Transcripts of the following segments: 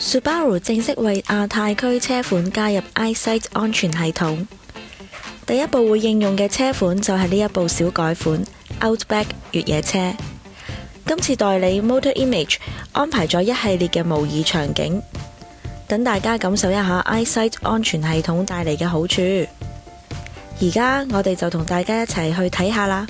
Subaru 正式為亞太區車款加入 EyeSight 安全系統。第一部會應用嘅車款就係呢一部小改款 Outback 越野車。今次代理 Motorimage 安排咗一系列嘅模擬場景，等大家感受一下 EyeSight 安全系統帶嚟嘅好處。而家我哋就同大家一齊去睇下啦。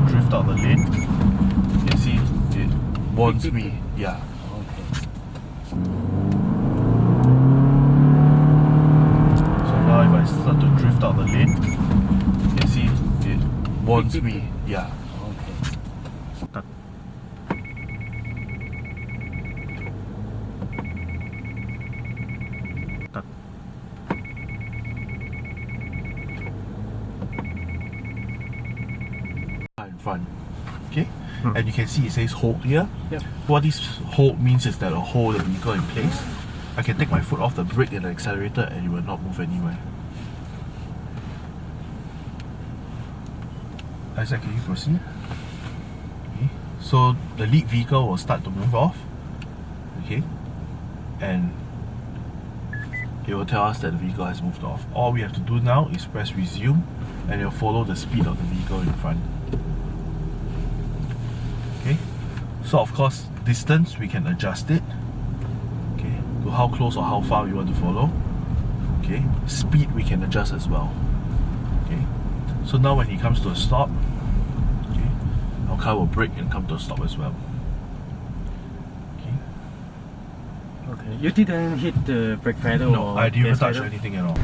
Drift out the lane, you see, it warns me, yeah. So now if I start to drift out the lane, you see, it warns me, yeah. In front, okay, and you can see it says hold here. Yep. What this hold means is that it'll hold the vehicle in place. I can take my foot off the brake and the accelerator and it will not move anywhere. EyeSight, can you proceed? Okay. So the lead vehicle will start to move off, okay, and it will tell us that the vehicle has moved off. All we have to do now is press resume and it will follow the speed of the vehicle in front. Okay, so of course distance we can adjust it, okay, to how close or how far we want to follow. Okay, speed we can adjust as well. Okay, so now when he comes to a stop, okay, our car will brake and come to a stop as well. Okay, you didn't hit the brake pedal? No, or I didn't gas touch pedal? anything at all.